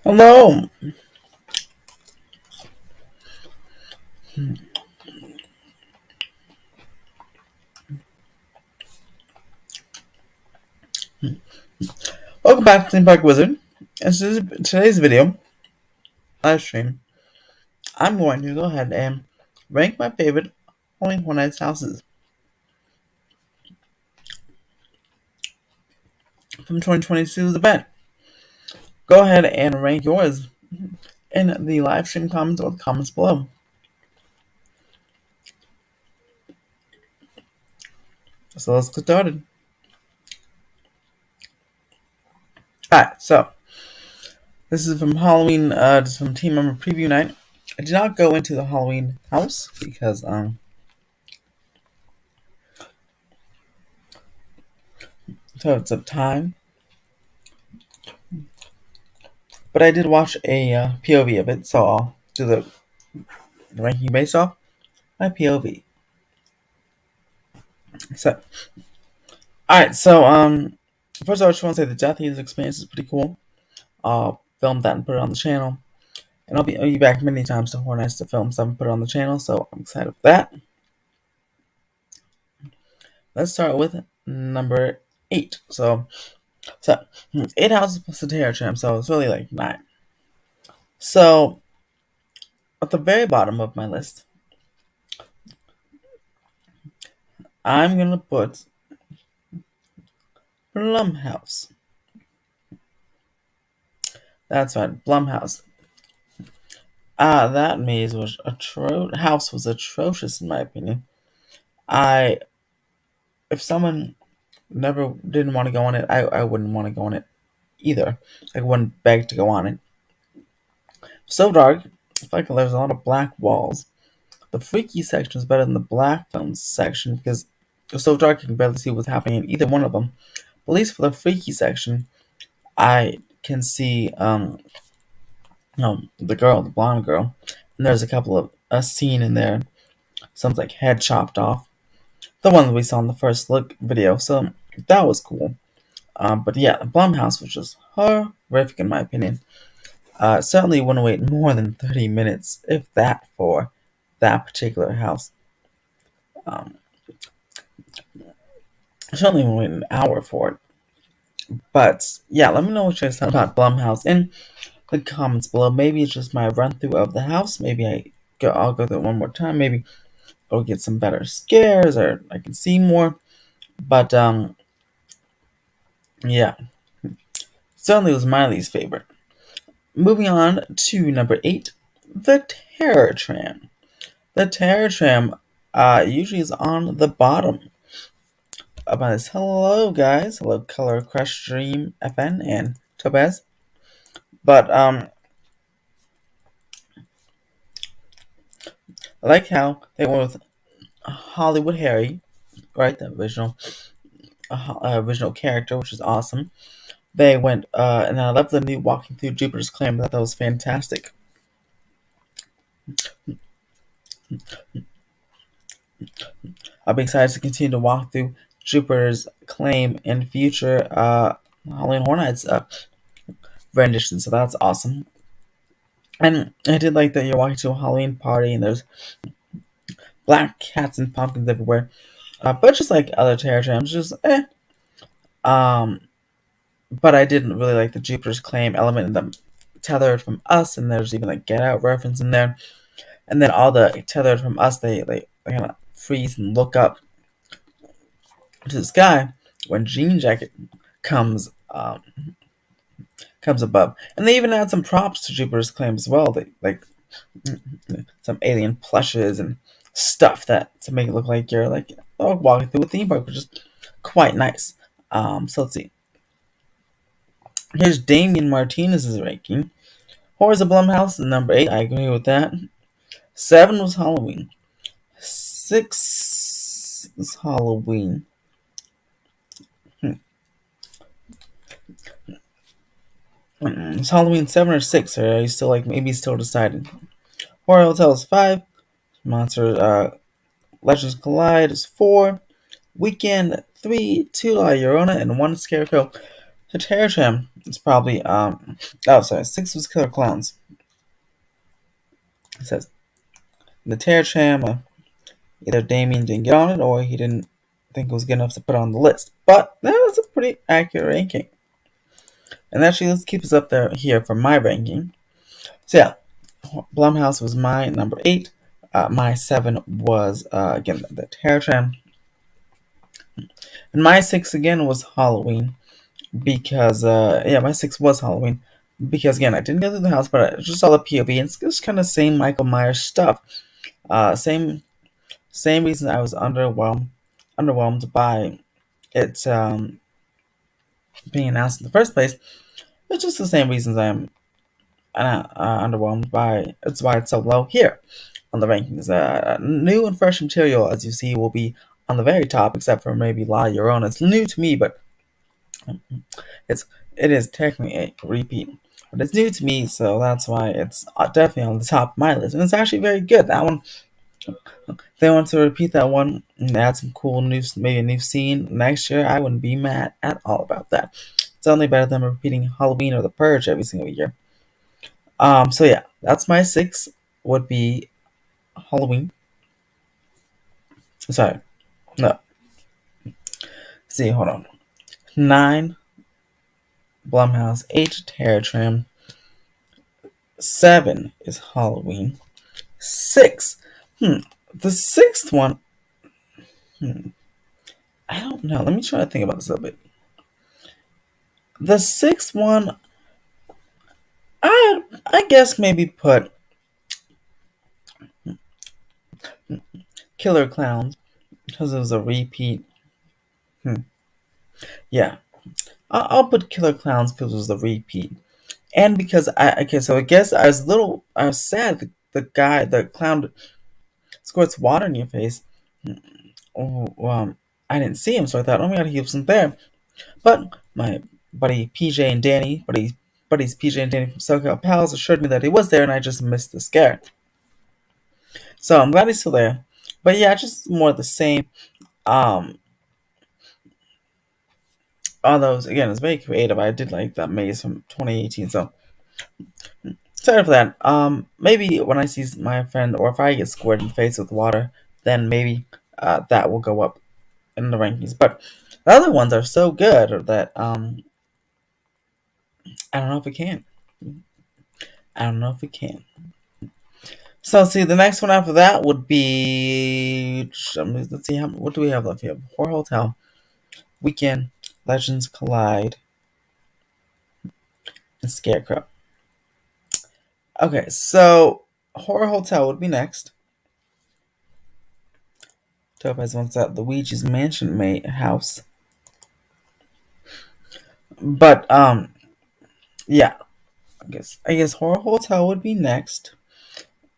Hello. Welcome back to Theme Park Wizard. This is today's video live stream. I'm going to go ahead and rank my favorite Hornets houses from 2022's event. Go ahead and rank yours in the live stream comments or the comments below. So let's get started. Alright, so this is from Halloween, this is from team member preview night. I did not go into the Halloween house because so it's of time. But I did watch a POV of it, so I'll do the ranking based off my POV. So, alright, so first of all, I just want to say the Death Eaters experience is pretty cool. I'll film that and put it on the channel, and I'll be back many times to Hornets to film stuff and put it on the channel. So I'm excited for that. Let's start with number 8. So 8 houses plus the Terror Tram, so it's really like 9. So at the very bottom of my list, I'm gonna put Blumhouse. That's right, Blumhouse. That maze was house was atrocious in my opinion. If someone never didn't want to go on it, I wouldn't want to go on it either. I wouldn't beg to go on it. So dark. I feel like there's a lot of black walls. The freaky section is better than the black film section because it's so dark you can barely see what's happening in either one of them. But at least for the freaky section, I can see the blonde girl, and there's a couple of a scene in there. Someone's like head chopped off. The one that we saw in the first look video, so that was cool. But yeah, Blumhouse was just horrific in my opinion. Certainly wouldn't wait more than 30 minutes, if that, for that particular house. Certainly wouldn't wait an hour for it. But yeah, let me know what you guys thought about Blumhouse in the comments below. Maybe it's just my run through of the house. Maybe I'll go through it one more time. Maybe I'll get some better scares or I can see more. But yeah, certainly was my least favorite. Moving on to number 8, the Terror Tram. The Terror Tram usually is on the bottom of my list. Hello, guys. Hello, Color Crush Dream FN and Topaz. But I like how they went with Hollywood Harry, right? The original character, which is awesome. They went, and I love the new walking through Jupiter's Claim. I thought that was fantastic. I'll be excited to continue to walk through Jupiter's Claim in future Halloween Horror Nights renditions, so that's awesome. And I did like that you're walking to a Halloween party and there's black cats and pumpkins everywhere. But just like other Terror Trams, just But I didn't really like the Jupiter's Claim element in them tethered from us, and there's even like Get Out reference in there. And then all the tethered from us, they kind of freeze and look up to the sky when Jean Jacket comes comes above. And they even add some props to Jupiter's Claim as well. They like some alien plushes and stuff that to make it look like you're like walking through a theme park, which is quite nice. So let's see. Here's Damian Martinez's ranking. Horrors of Blumhouse, number 8. I agree with that. 7 was Halloween. 6 is Halloween. Is Halloween 7 or 6? Or are you still maybe still deciding? Horror Hotel is 5. Monster Legends Collide is 4. Weekend 3, 2 La Llorona, and 1 Scarecrow. The Terror Tram is probably oh sorry, 6 was Killer Clowns. It says the Terror Tram. Either Damien didn't get on it or he didn't think it was good enough to put on the list. But that was a pretty accurate ranking. And actually, let's keep us up there here for my ranking. So yeah, Blumhouse was my number 8. My 7 was again the Terror Tram, and my 6 again was Halloween because yeah, my 6 was Halloween because again I didn't go through the house, but I just saw the POV and it's just kind of same Michael Myers stuff. Same reason I was underwhelmed by its being announced in the first place. It's just the same reasons I am underwhelmed by. It's why it's so low here on the rankings. New and fresh material, as you see, will be on the very top, except for maybe La Llorona. It's new to me, but it's it is technically a repeat. But it's new to me, so that's why it's definitely on the top of my list. And it's actually very good. That one, if they want to repeat that one and add some cool new, maybe a new scene next year, I wouldn't be mad at all about that. It's only better than repeating Halloween or The Purge every single year. So yeah, that's my 6 would be Halloween. Sorry, no. See, hold on. 9 Blumhouse, 8 Terror Tram, 7 is Halloween. 6. The sixth one. I don't know. Let me try to think about this a little bit. The sixth one, I guess maybe put Killer Clowns because it was a repeat. Yeah, I'll put Killer Clowns because it was a repeat, and because so I guess I was sad the clown squirts water in your face. Oh, I didn't see him, so I thought, oh my god, he wasn't there. But my buddy PJ and Danny, buddies PJ and Danny from SoCal Pals assured me that he was there, and I just missed the scare. So I'm glad he's still there. But yeah, just more of the same. Um, Although again, it's very creative. I did like that maze from 2018. So sorry for that. Maybe when I see my friend, or if I get squirted in the face with water, then maybe that will go up in the rankings. But the other ones are so good that I don't know if it can. I don't know if it can. So see, the next one after that would be let's see what do we have left here? Horror Hotel, Weekend, Legends Collide, and Scarecrow. Okay, so Horror Hotel would be next. Topaz wants that Luigi's Mansion house, but yeah, I guess Horror Hotel would be next.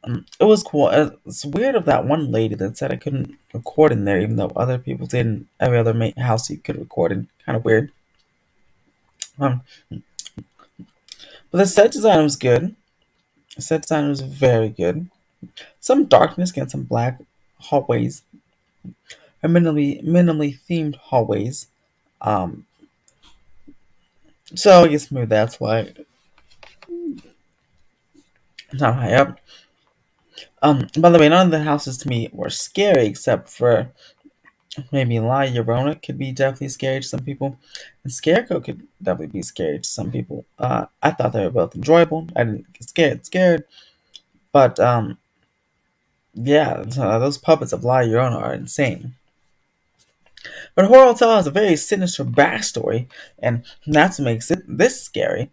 It was cool. It's weird of that one lady that said I couldn't record in there, even though other people did. In every other house you could record in. Kind of weird. Um, but the set design was good. The set design was very good. Some darkness against some black hallways, or minimally themed hallways. Um, so I guess maybe that's why it's not high up. By the way, none of the houses to me were scary except for maybe La Llorona could be definitely scary to some people, and Scarecrow could definitely be scary to some people. I thought they were both enjoyable. I didn't get scared, but yeah, those puppets of La Llorona are insane. But Horror Hotel has a very sinister backstory, and that's what makes this scary.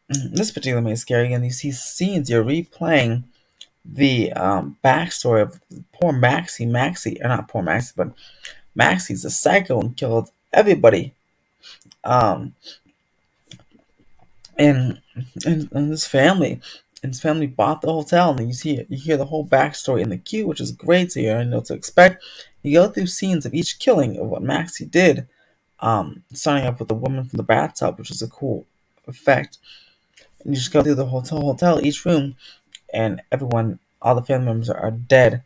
This particular makes scary, and you see scenes you're replaying the backstory of poor Maxie, or not poor Maxie, but Maxie's a psycho and killed everybody. Um, and, and his family, bought the hotel, and you hear the whole backstory in the queue, which is great. So you already know what to expect. You go through scenes of each killing of what Maxie did. Starting off with the woman from the bathtub, which is a cool effect. And you just go through the hotel, each room, and all the family members are dead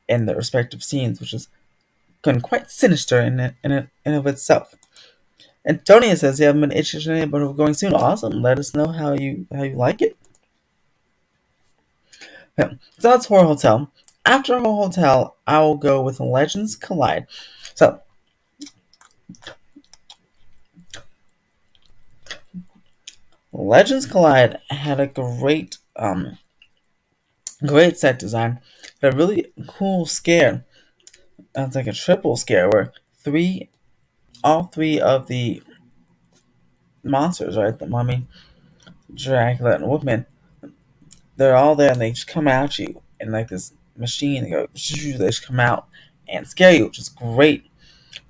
in their respective scenes, which is quite sinister in of itself. Antonia says you haven't been interested in it, but we're going soon. Awesome. Let us know how you like it. Yeah. So that's Horror Hotel. After Horror Hotel, I will go with Legends Collide. So Legends Collide had a great set design, but a really cool scare. It's like a triple scare where all three of the monsters, right? The mummy, Dracula, and Wolfman, they're all there and they just come at you in like this machine. They just come out and scare you, which is great.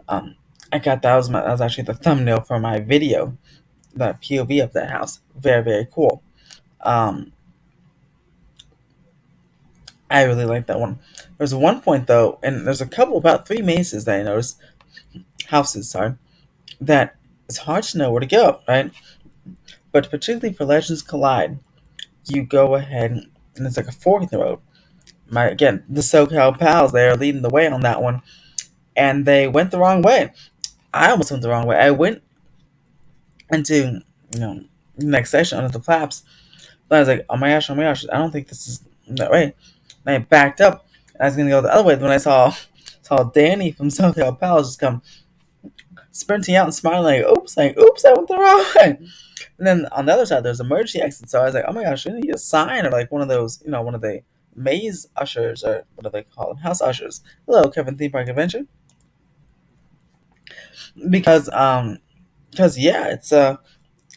Um, I got that was actually the thumbnail for my video, the POV of that house. Very very cool. Um, I really like that one. There's one point though, and there's a couple about three mazes that I noticed houses, sorry, that it's hard to know where to go, right? But particularly for Legends Collide, you go ahead and it's like a fork in the road. The SoCal pals, they are leading the way on that one, and they went the wrong way. I almost went the wrong way. I went into the next section under the flaps, but I was like, oh my gosh, I don't think this is that way. And I backed up. And I was gonna go the other way. When I saw Danny from SoCal pals just come sprinting out and smiling like oops, I went the wrong way. And then on the other side, there's emergency exit. So I was like, oh my gosh, we need a sign or like one of those, one of the maze ushers or what do they call them, house ushers. Hello, Kevin Theme Park Adventure. Because yeah, it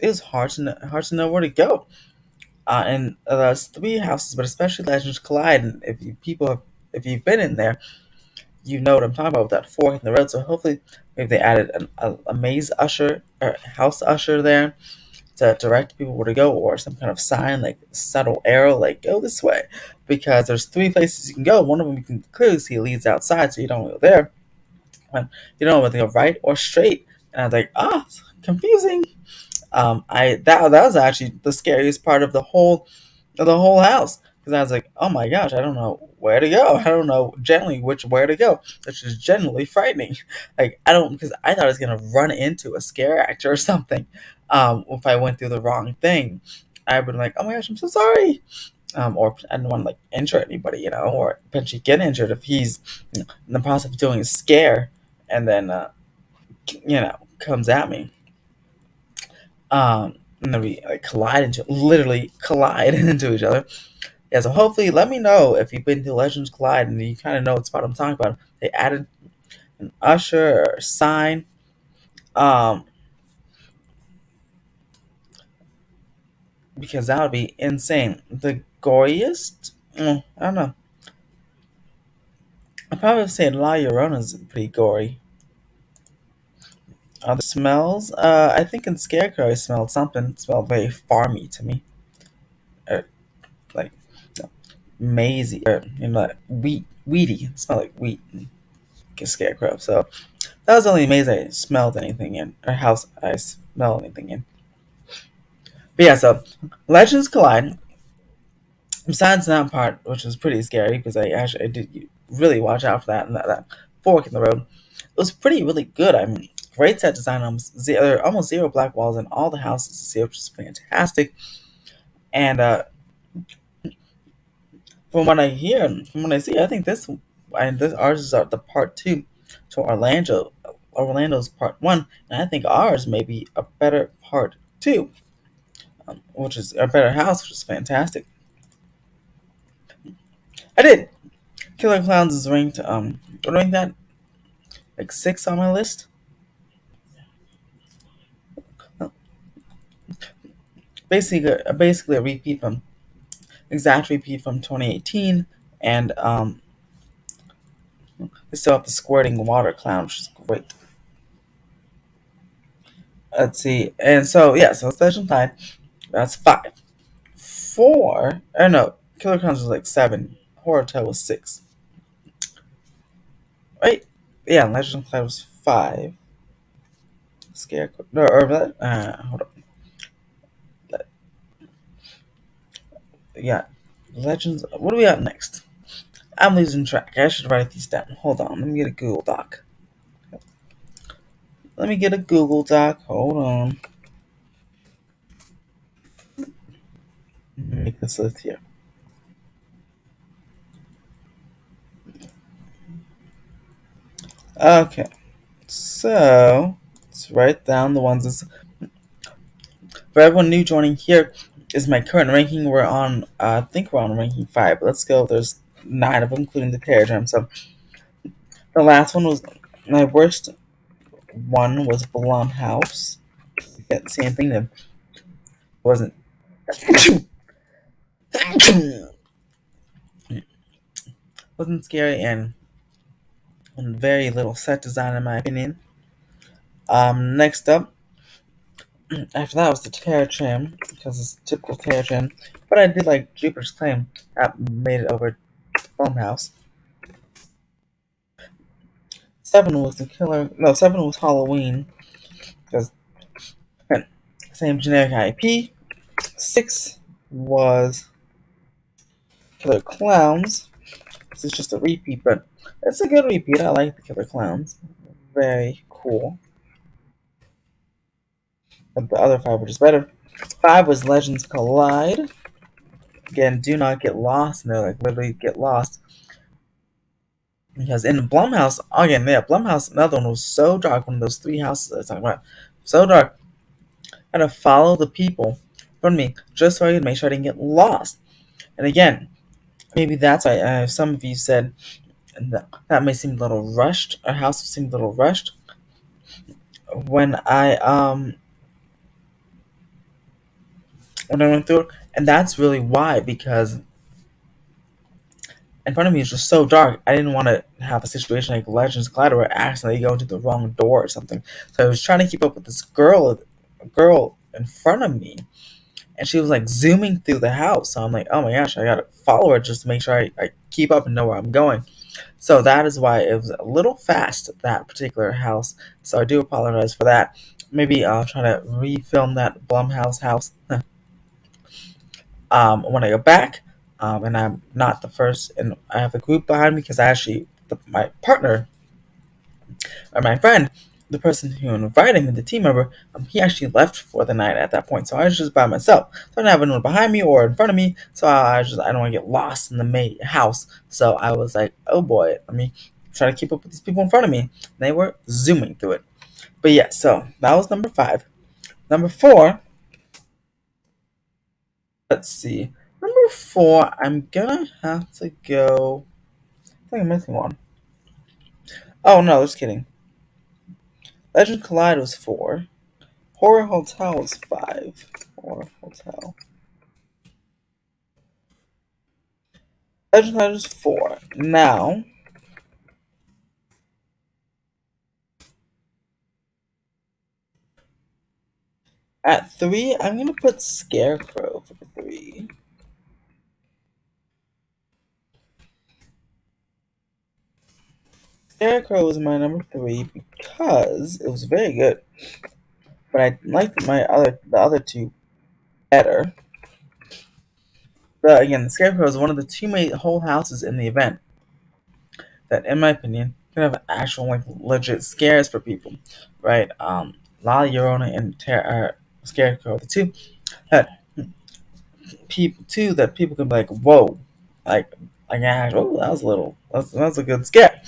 was hard to know where to go. And there's three houses, but especially Legends Collide. And if you've been in there, you know what I'm talking about with that fork in the road. So hopefully, maybe they added a maze usher or house usher there to direct people where to go, or some kind of sign like subtle arrow like go this way, because there's three places you can go. One of them you can clearly see leads outside, so you don't go there. You don't know whether to go right or straight. And I was like, confusing. I that was actually the scariest part of the whole house, because I was like, oh my gosh, I don't know where to go. I don't know generally where to go, which is generally frightening. Like I don't because I thought I was gonna run into a scare actor or something. If I went through the wrong thing, I would be like, oh my gosh, I'm so sorry. Or I don't want to like injure anybody, or potentially get injured if he's in the process of doing a scare and then comes at me. And then we like literally collide into each other. Yeah, so hopefully let me know if you've been to Legends Collide and you kind of know what spot I'm talking about. They added an usher or sign, um, because that would be insane. The goriest? I don't know. I'd probably say La Llorona is pretty gory. Other smells? I think in Scarecrow I smelled something. It smelled very farmy to me. Or like mazy or like weedy. It smelled like wheat. Scarecrow. So that was the only maze I smelled anything in, or house I smelled anything in. But yeah, so Legends Collide. Besides that part, which was pretty scary because I did really watch out for that and that fork in the road. It was really good. I mean, great set design. Almost zero black walls in all the houses to see, which is fantastic. And from what I see, I think this ours is the part two to Orlando's part one, and I think ours may be a better part two, which is a better house, which is fantastic. I did. Killer Clowns is ranked what ranked that like six on my list. Basically a repeat from exact repeat from 2018, and they still have the squirting water clown, which is great. Let's see, and so yeah, so Session Tide, that's five. Four, or no, Killer Clowns was like seven. Horror Tale was six, right? Yeah, Legend of Cloud was five. Scarecrow, no, or hold on, yeah, Legends. What do we got next? I'm losing track. I should write these down. Hold on, let me get a Google Doc. Let me get a Google Doc. Hold on. Make this list here. Okay, so let's write down the ones. For everyone new joining here, is my current ranking. We're on, I think we're on ranking 5. Let's go. There's 9 of them, including the Terror. So the last one was my worst one was Blumhouse. Again, same thing. That wasn't wasn't scary and very little set design in my opinion. Next up, after that was the Terror Trim because it's typical Terror Trim. But I did like Jupiter's Claim. That made it over Blumhouse. 7 was the killer. No, 7 was Halloween because same generic IP. 6 was Killer Clowns. This is just a repeat, but it's a good repeat. I like the Killer Clowns. Very cool. But the other 5 were just better. 5 was Legends Collide. Again, do not get lost. No, like literally get lost. Because in Blumhouse, again, yeah, Blumhouse, another one was so dark. One of those 3 houses I was talking about. So dark. I had to follow the people from me just so I could make sure I didn't get lost. And again, maybe that's why some of you said that may seem a little rushed. Our house seemed a little rushed when I went through it, and that's really why because in front of me is just so dark. I didn't want to have a situation like Legends Collider where I accidentally go into the wrong door or something. So I was trying to keep up with this girl in front of me, and she was like zooming through the house. So I'm like, oh my gosh, I gotta follow her just to make sure I keep up and know where I'm going. So that is why it was a little fast, that particular house. So I do apologize for that. Maybe I'll try to refilm that Blumhouse house when I go back. And I'm not the first, and I have a group behind me because my partner or my friend, the person who invited me, the team member, he actually left for the night at that point. So I was just by myself. So I didn't have anyone behind me or in front of me. So I don't want to get lost in the house. So I was like, oh boy, let me try to keep up with these people in front of me. They were zooming through it. But yeah, so that was number 5. Number 4, let's see. Number 4, I'm gonna have to go. I think I'm missing one. Oh no, just kidding. Legend Collide was 4. Horror Hotel was 5. Horror Hotel. Legend Collide was 4. Now, at 3, I'm gonna put Scarecrow for 3. Scarecrow was my number 3 because it was very good, but I liked the other 2 better. But again, the Scarecrow is one of the 2 made whole houses in the event that, in my opinion, can have actual like legit scares for people, right? La Llorona and Scarecrow, the 2 that people can be like, whoa, oh, that was a little, that's a good scare.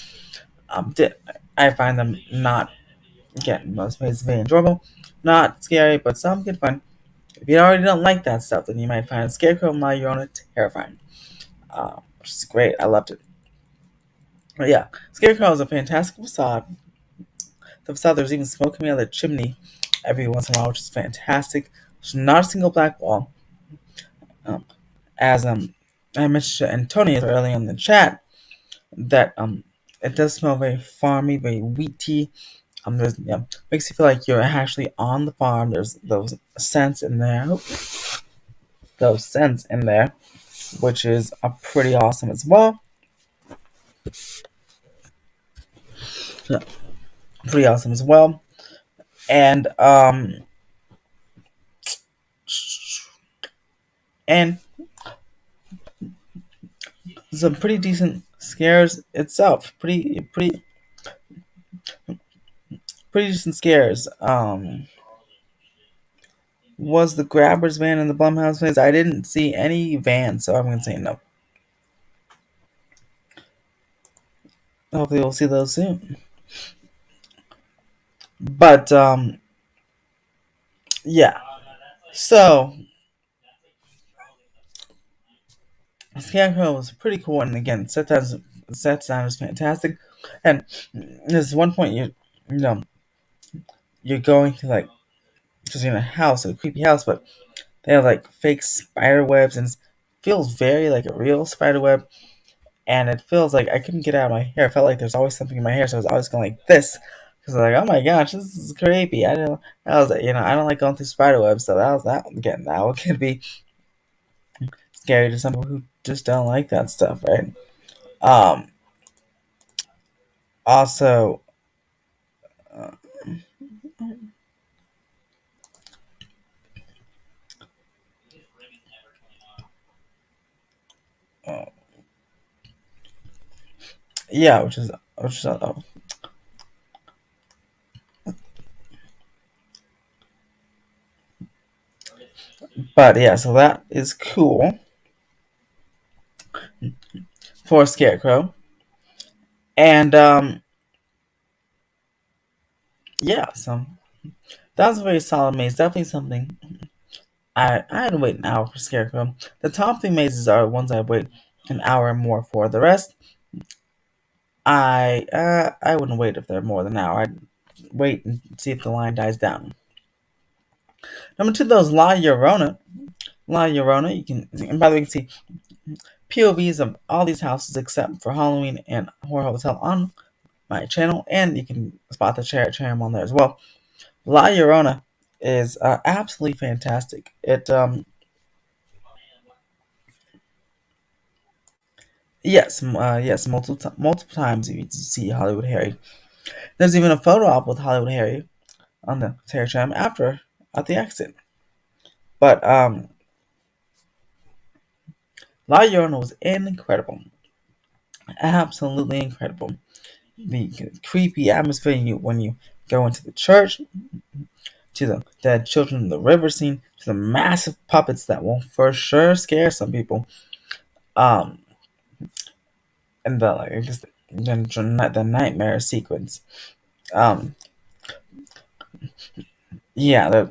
I find them not, again, most ways very enjoyable, not scary, but some good fun. If you already don't like that stuff, then you might find Scarecrow and La Llorona terrifying, which is great. I loved it. But yeah, Scarecrow is a fantastic facade. The facade, there's even smoke coming out of the chimney every once in a while, which is fantastic. There's not a single black wall. Um, as I mentioned to Antonio earlier in the chat, that it does smell very farmy, very wheaty. There's makes you feel like you're actually on the farm. There's those scents in there, which is pretty awesome as well. Yeah, pretty awesome as well. And and some pretty decent scares itself. pretty decent scares. Was the Grabbers van in the Blumhouse place? I didn't see any van, so I'm gonna say no. Hopefully, we'll see those soon. But yeah. So Scarecrow was pretty cool, and again, set design was fantastic. And there's one point you know you're going to like just in a house, a creepy house, but they have like fake spider webs, and it feels very like a real spider web. And it feels like I couldn't get out of my hair. I felt like there's always something in my hair, so I was always going like this because I was like, oh my gosh, this is creepy. I don't, I was I don't like going through spider webs, so that was that. Again, that one could be scary to some people who just don't like that stuff, right? Um, also, uh, uh, yeah, but yeah, so that is cool for Scarecrow, and yeah, so that was a very solid maze. Definitely something I had to wait an hour for Scarecrow. The top three mazes are ones I wait an hour or more for. The rest, I wouldn't wait if they're more than an hour. I'd wait and see if the line dies down. Number two, those La Llorona. La Llorona, you can, and by the way, you can see POVs of all these houses except for Halloween and Horror Hotel on my channel, and you can spot the Chair on there as well. La Llorona is absolutely fantastic. Yes, multiple times you see Hollywood Harry. There's even a photo op with Hollywood Harry on the Terror Tram after at the exit. But La Llorona was incredible, absolutely incredible. The creepy atmosphere when you go into the church, to the dead children in the river scene, to the massive puppets that will for sure scare some people. Um, and the like, I guess the nightmare sequence. Um, yeah,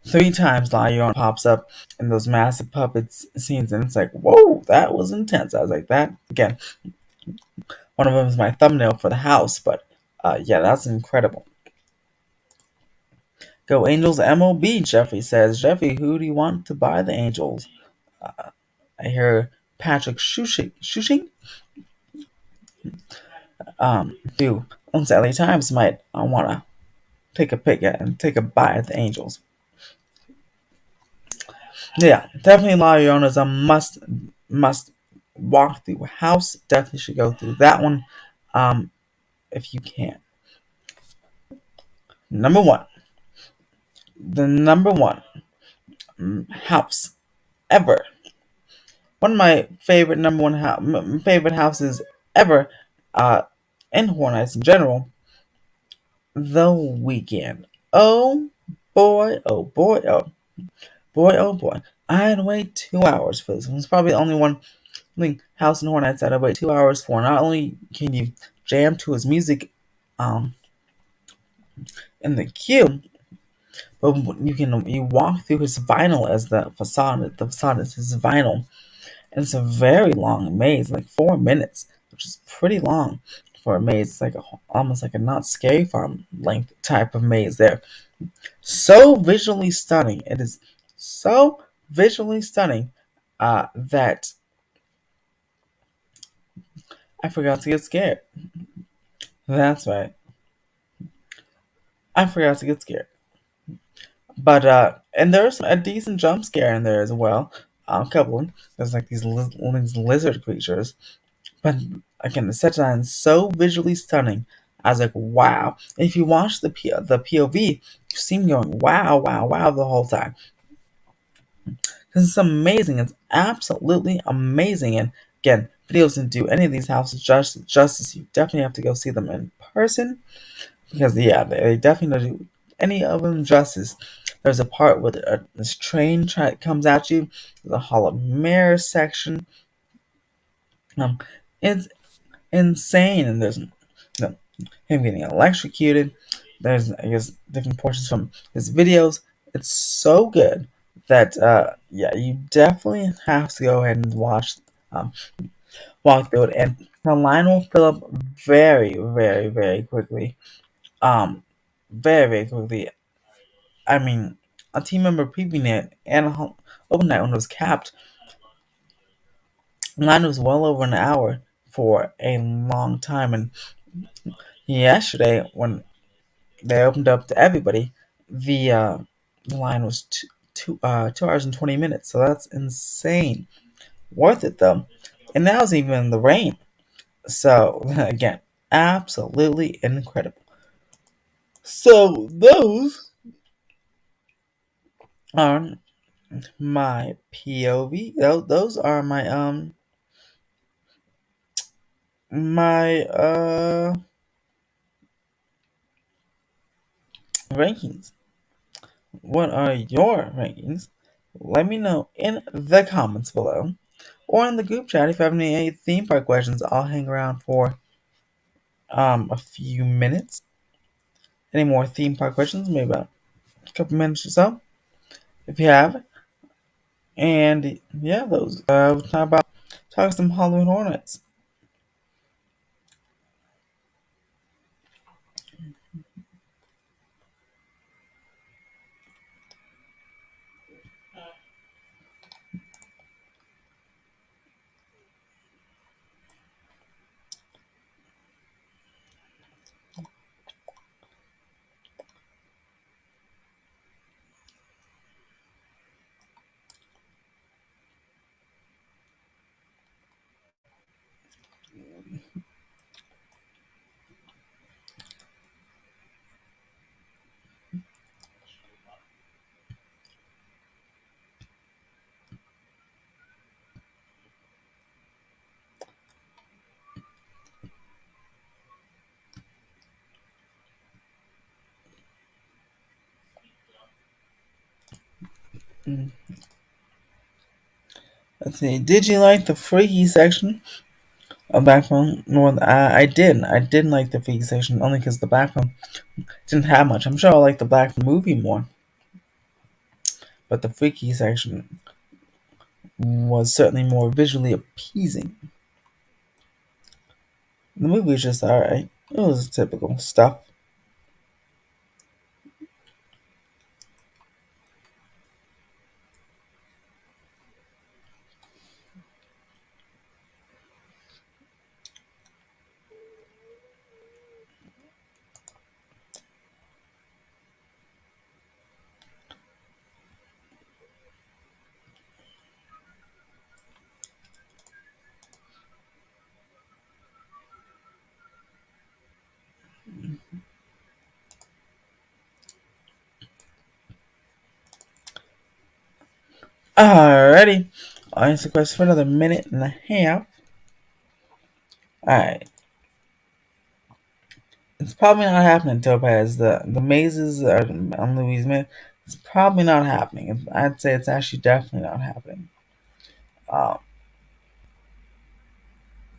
three times La Llorona pops up in those massive puppets scenes, and it's like, whoa, that was intense. I was like, that again. One of them is my thumbnail for the house, but yeah, that's incredible. Go Angels MOB, Jeffrey says. Jeffrey, who do you want to buy the Angels? I hear Patrick Shushing. Do owns the LA Times might want to take a pick at and take a bite at the Angels. Yeah, definitely La Llorona is a must walk through house. Definitely should go through that one if you can. Number one, the number one house ever. One of my favorite favorite houses ever, uh, in Hornets in general. The Weekend. Oh boy! Oh boy! Oh boy! Oh boy! I'd wait 2 hours for this one. It's probably the only one House and Hornets that I wait 2 hours for. Not only can you jam to his music, um, in the queue, but you walk through his vinyl as the facade. The facade is his vinyl, and it's a very long maze, like 4 minutes, which is pretty long for a maze. It's like almost like a not scary farm length type of maze there. So visually stunning. It is so visually stunning that I forgot to get scared. That's right. I forgot to get scared. But and there's a decent jump scare in there as well. A couple of them. There's like these lizard creatures. But again, the set design is so visually stunning. I was like, wow. And if you watch the POV, you see me going, wow, wow, wow, the whole time. This is amazing. It's absolutely amazing. And again, videos didn't do any of these houses justice. You definitely have to go see them in person because yeah, they definitely don't do any of them justice. There's a part where this comes at you, the Hall of Mirrors section. Um, it's insane, and there's him getting electrocuted. There's, I guess, different portions from his videos. It's so good that yeah, you definitely have to go ahead and um, walk through it, and the line will fill up very, very, very quickly. Um, very, very quickly. I mean, a team member previewing it and open night when it was capped, the line was well over an hour for a long time, and yesterday when they opened up to everybody, the line was 2 hours and 20 minutes. So that's insane. Worth it though, and that was even in the rain. So again, absolutely incredible. So those are my POV. Those are my rankings. What are your rankings? Let me know in the comments below or in the group chat if you have any theme park questions. I'll hang around for a few minutes. Any more theme park questions? Maybe about a couple minutes or so, if you have. And yeah, those. We'll talk some Halloween Hornets. Mm. Let's see. Did you like the freaky section of background? Well, I didn't. I didn't like the freaky section only because the background didn't have much. I'm sure I like the Black movie more, but the freaky section was certainly more visually appeasing. The movie was just alright. It was typical stuff. Alrighty. I'll answer the question for another minute and a half. Alright. It's probably not happening, Topaz. The mazes are on Louisiana. It's probably not happening. I'd say it's actually definitely not happening. Um,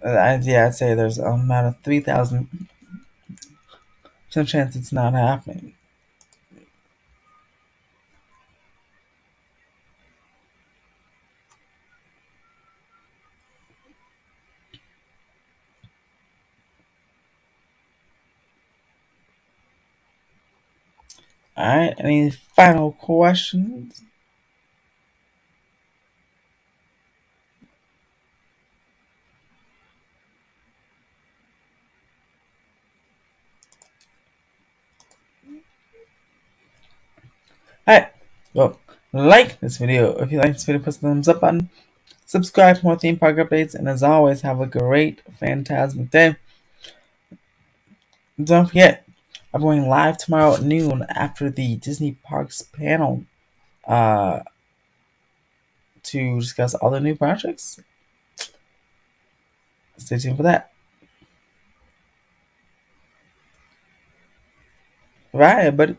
I'd say there's about a 3,000% chance it's not happening. Alright, any final questions? Alright, well, like this video. If you like this video, press the thumbs up button. Subscribe for more theme park updates, and as always, have a great, fantastic day. Don't forget, I'm going live tomorrow at noon after the Disney Parks panel uh, to discuss all the new projects. Stay tuned for that. Right, but